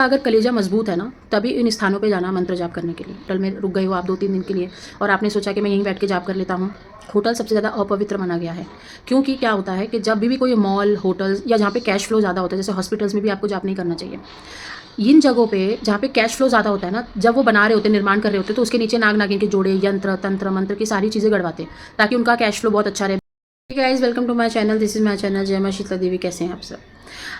अगर कलेजा मजबूत है ना, तभी इन स्थानों पे जाना मंत्र जाप करने के लिए। होटल में रुक गए हो आप 2-3 दिन के लिए और आपने सोचा कि मैं यहीं बैठ के जाप कर लेता हूँ। होटल सबसे ज़्यादा अपवित्र माना गया है, क्योंकि क्या होता है कि जब भी कोई मॉल, होटल्स या जहाँ पे कैश फ्लो ज़्यादा होता है, जैसे हॉस्पिटल्स में भी आपको जाप नहीं करना चाहिए। इन जगहों पे जहाँ पे कैश फ्लो ज़्यादा होता है ना, जब वो बना रहे होते हैं, निर्माण कर रहे होते हैं, तो उसके नीचे नाग नागिन के जोड़े, यंत्र तंत्र मंत्र की सारी चीज़ें गड़वाते हैं ताकि उनका कैश फ्लो बहुत अच्छा रहे। Guys, welcome to my channel, this is my channel Jai Maa Sheetla देवी। कैसे हैं आप सब?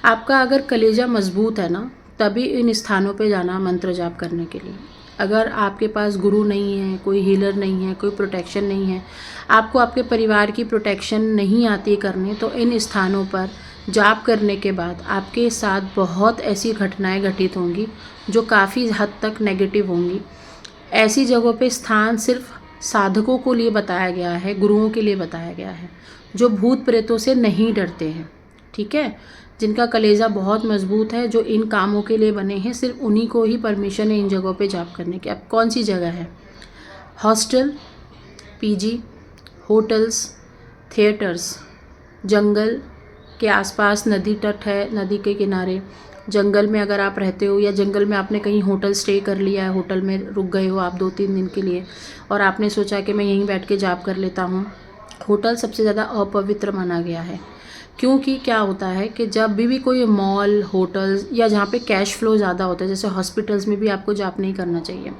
आपका अगर कलेजा मजबूत है ना, तभी इन स्थानों पे जाना मंत्र जाप करने के लिए। अगर आपके पास गुरु नहीं है, कोई हीलर नहीं है, कोई प्रोटेक्शन नहीं है, आपको आपके परिवार की प्रोटेक्शन नहीं आती करने, तो इन स्थानों पर जाप करने के बाद आपके साथ बहुत ऐसी घटनाएं घटित होंगी जो काफ़ी हद तक नेगेटिव होंगी। ऐसी जगहों पे स्थान सिर्फ साधकों को लिए बताया गया है, गुरुओं के लिए बताया गया है, जो भूत प्रेतों से नहीं डरते हैं। ठीक है, जिनका कलेजा बहुत मजबूत है, जो इन कामों के लिए बने हैं, सिर्फ उन्हीं को ही परमिशन है इन जगहों पे जाप करने की। अब कौन सी जगह है? हॉस्टल, पीजी, होटल्स, थिएटर्स, जंगल के आसपास नदी तट है, नदी के किनारे, जंगल में अगर आप रहते हो या जंगल में आपने कहीं होटल स्टे कर लिया है, होटल में रुक गए हो आप 2-3 दिन के लिए और आपने सोचा कि मैं यहीं बैठ के जाप कर लेता हूँ। होटल सबसे ज़्यादा अपवित्र माना गया है, क्योंकि क्या होता है कि जब भी कोई मॉल, होटल्स या जहाँ पे कैश फ्लो ज़्यादा होता है, जैसे हॉस्पिटल्स में भी आपको जाप नहीं करना चाहिए।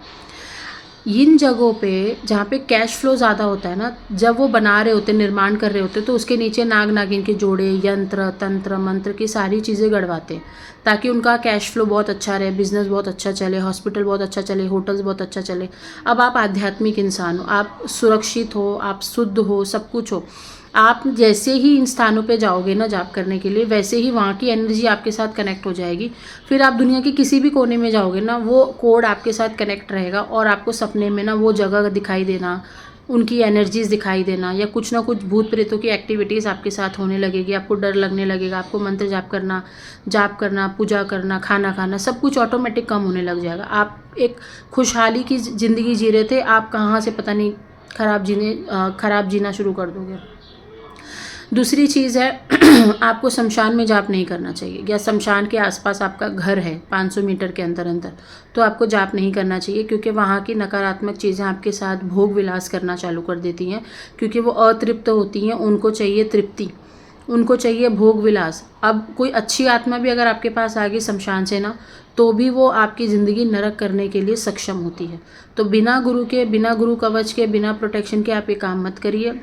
इन जगहों पे जहाँ पे कैश फ्लो ज़्यादा होता है ना, जब वो बना रहे होते, निर्माण कर रहे होते, तो उसके नीचे नाग नागिन के जोड़े, यंत्र तंत्र मंत्र की सारी चीज़ें गड़वाते हैं ताकि उनका कैश फ्लो बहुत अच्छा रहे, बिजनेस बहुत अच्छा चले, हॉस्पिटल बहुत अच्छा चले, होटल्स बहुत अच्छा चले। अब आप आध्यात्मिक इंसान हो, आप सुरक्षित हो, आप शुद्ध हो, सब कुछ हो। आप जैसे ही इन स्थानों पे जाओगे ना जाप करने के लिए, वैसे ही वहाँ की एनर्जी आपके साथ कनेक्ट हो जाएगी। फिर आप दुनिया के किसी भी कोने में जाओगे ना, वो कोड आपके साथ कनेक्ट रहेगा और आपको सपने में ना वो जगह दिखाई देना, उनकी एनर्जीज़ दिखाई देना, या कुछ ना कुछ भूत प्रेतों की एक्टिविटीज़ आपके साथ होने लगेगी। आपको डर लगने लगेगा, आपको मंत्र जाप करना, पूजा करना, खाना खाना, सब कुछ ऑटोमेटिक कम होने लग जाएगा। आप एक खुशहाली की ज़िंदगी जी रहे थे, आप कहाँ से पता नहीं खराब जीना शुरू कर दोगे। दूसरी चीज़ है आपको शमशान में जाप नहीं करना चाहिए, या शमशान के आसपास आपका घर है 500 मीटर के अंदर तो आपको जाप नहीं करना चाहिए, क्योंकि वहाँ की नकारात्मक चीज़ें आपके साथ भोग विलास करना चालू कर देती हैं, क्योंकि वो अतृप्त होती हैं, उनको चाहिए तृप्ति, उनको चाहिए भोग विलास। अब कोई अच्छी आत्मा भी अगर आपके पास आ गई शमशान से ना, तो भी वो आपकी ज़िंदगी नरक करने के लिए सक्षम होती है। तो बिना गुरु के, बिना गुरु कवच के, बिना प्रोटेक्शन के आप ये काम मत करिए।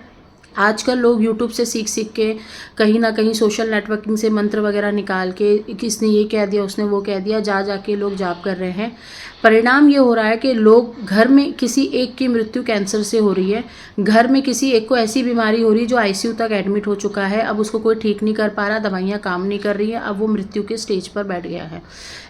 आजकल लोग यूट्यूब से सीख के, कहीं ना कहीं सोशल नेटवर्किंग से मंत्र वगैरह निकाल के, किसने ये कह दिया, उसने वो कह दिया, जा के लोग जाप कर रहे हैं। परिणाम ये हो रहा है कि लोग, घर में किसी एक की मृत्यु कैंसर से हो रही है, घर में किसी एक को ऐसी बीमारी हो रही है जो आईसीयू तक एडमिट हो चुका है, अब उसको कोई ठीक नहीं कर पा रहा, दवाइयाँ काम नहीं कर रही हैं, अब वो मृत्यु के स्टेज पर बैठ गया है।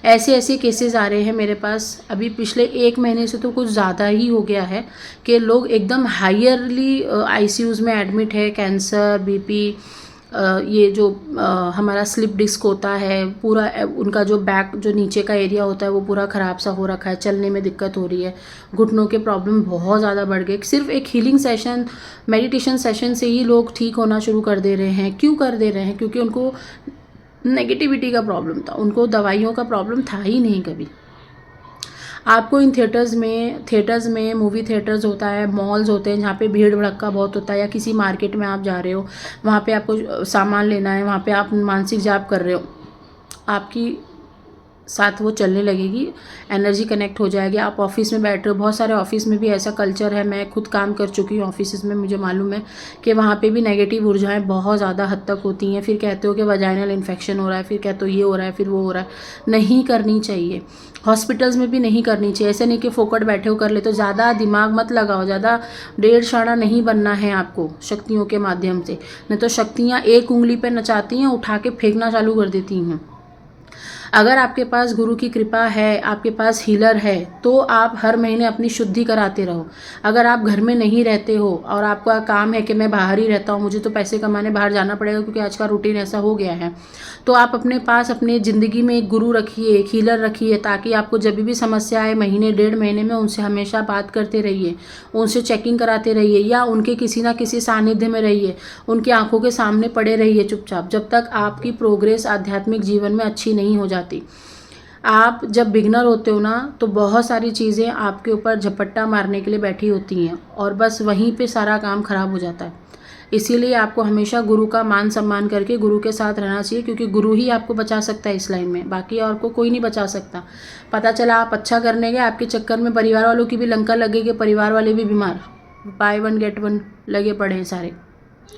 ऐसे केसेस आ रहे हैं मेरे पास। अभी पिछले 1 महीने से तो कुछ ज़्यादा ही हो गया है कि लोग एकदम हायरली आईसीयूज़ में एडमिट है, कैंसर, बीपी, ये जो हमारा स्लिप डिस्क होता है, पूरा उनका जो बैक, जो नीचे का एरिया होता है, वो पूरा ख़राब सा हो रखा है, चलने में दिक्कत हो रही है, घुटनों के प्रॉब्लम बहुत ज़्यादा बढ़ गए। सिर्फ एक हीलिंग सेशन, मेडिटेशन सेशन से ही लोग ठीक होना शुरू कर दे रहे हैं। क्यों कर दे रहे हैं? क्योंकि उनको नेगेटिविटी का प्रॉब्लम था, उनको दवाइयों का प्रॉब्लम था ही नहीं कभी। आपको इन थिएटर्स में मूवी थिएटर्स होता है, मॉल्स होते हैं जहाँ पे भीड़ भड़क्का बहुत होता है, या किसी मार्केट में आप जा रहे हो, वहाँ पे आपको सामान लेना है, वहाँ पे आप मानसिक जाप कर रहे हो, आपकी साथ वो चलने लगेगी, एनर्जी कनेक्ट हो जाएगी। आप ऑफिस में बैठ रहे हो, बहुत सारे ऑफिस में भी ऐसा कल्चर है, मैं खुद काम कर चुकी हूँ ऑफिस में, मुझे मालूम है कि वहाँ पे भी नेगेटिव ऊर्जाएं बहुत ज़्यादा हद तक होती हैं। फिर कहते हो कि वजाइनल इन्फेक्शन हो रहा है, फिर कहते हो ये हो रहा है, फिर वो हो रहा है। नहीं करनी चाहिए, हॉस्पिटल्स में भी नहीं करनी चाहिए। ऐसे नहीं कि फोकट बैठे हो कर ले, तो ज़्यादा दिमाग मत लगाओ, ज़्यादा डेढ़ शाना नहीं बनना है आपको शक्तियों के माध्यम से, नहीं तो शक्तियाँ एक उंगली पर नचाती हैं, उठा के फेंकना चालू कर देती हैं। अगर आपके पास गुरु की कृपा है, आपके पास हीलर है, तो आप हर महीने अपनी शुद्धि कराते रहो। अगर आप घर में नहीं रहते हो और आपका काम है कि मैं बाहर ही रहता हूँ, मुझे तो पैसे कमाने बाहर जाना पड़ेगा क्योंकि आज का रूटीन ऐसा हो गया है, तो आप अपने पास अपने ज़िंदगी में एक गुरु रखिए, एक हीलर रखिए, ताकि आपको जब भी समस्या आए, महीने 1.5 महीने में उनसे हमेशा बात करते रहिए, उनसे चेकिंग कराते रहिए, या उनके किसी ना किसी सानिध्य में रहिए, उनकी आंखों के सामने पड़े रहिए चुपचाप, जब तक आपकी प्रोग्रेस आध्यात्मिक जीवन में अच्छी नहीं हो जाती। आप जब बिगनर होते हो ना तो बहुत सारी चीज़ें आपके ऊपर झपट्टा मारने के लिए बैठी होती हैं और बस वहीं पे सारा काम खराब हो जाता है। इसीलिए आपको हमेशा गुरु का मान सम्मान करके गुरु के साथ रहना चाहिए, क्योंकि गुरु ही आपको बचा सकता है इस लाइन में, बाकी और को कोई नहीं बचा सकता। पता चला आप अच्छा करने गए, आपके चक्कर में परिवार वालों की भी लंका लगेगी, परिवार वाले भी बीमार, बाय वन गेट वन लगे पड़े हैं सारे।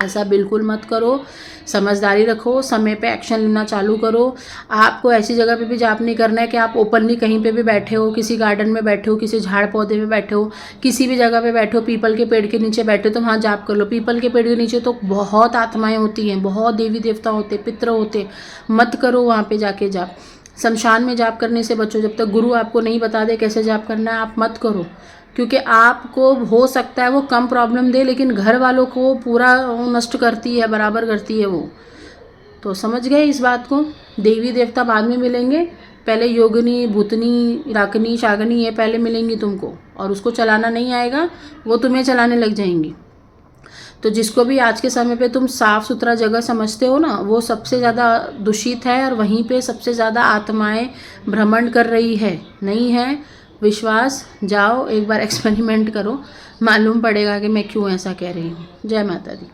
ऐसा बिल्कुल मत करो, समझदारी रखो, समय पे एक्शन लेना चालू करो। आपको ऐसी जगह पे भी जाप नहीं करना है कि आप ओपनली कहीं पे भी बैठे हो, किसी गार्डन में बैठे हो, किसी झाड़ पौधे में बैठे हो, किसी भी जगह पे बैठे हो, पीपल के पेड़ के नीचे बैठे हो तो वहाँ जाप कर लो। पीपल के पेड़ के नीचे तो बहुत आत्माएं होती हैं, बहुत देवी देवता होते, पितर होते, मत करो वहाँ पे जाके जाप। शमशान में जाप करने से बचो, जब तक गुरु आपको नहीं बता दे कैसे जाप करना है आप मत करो, क्योंकि आपको हो सकता है वो कम प्रॉब्लम दे लेकिन घर वालों को पूरा नष्ट करती है, बराबर करती है वो। तो समझ गए इस बात को। देवी देवता बाद में मिलेंगे, पहले योगिनी, भूतनी, राकनी, शागनी ये पहले मिलेंगी तुमको, और उसको चलाना नहीं आएगा वो तुम्हें चलाने लग जाएंगी। तो जिसको भी आज के समय पे तुम साफ़ सुथरा जगह समझते हो ना, वो सबसे ज़्यादा दूषित है और वहीं पे सबसे ज़्यादा आत्माएं भ्रमण कर रही है। नहीं है विश्वास, जाओ एक बार एक्सपेरिमेंट करो, मालूम पड़ेगा कि मैं क्यों ऐसा कह रही हूँ। जय माता दी।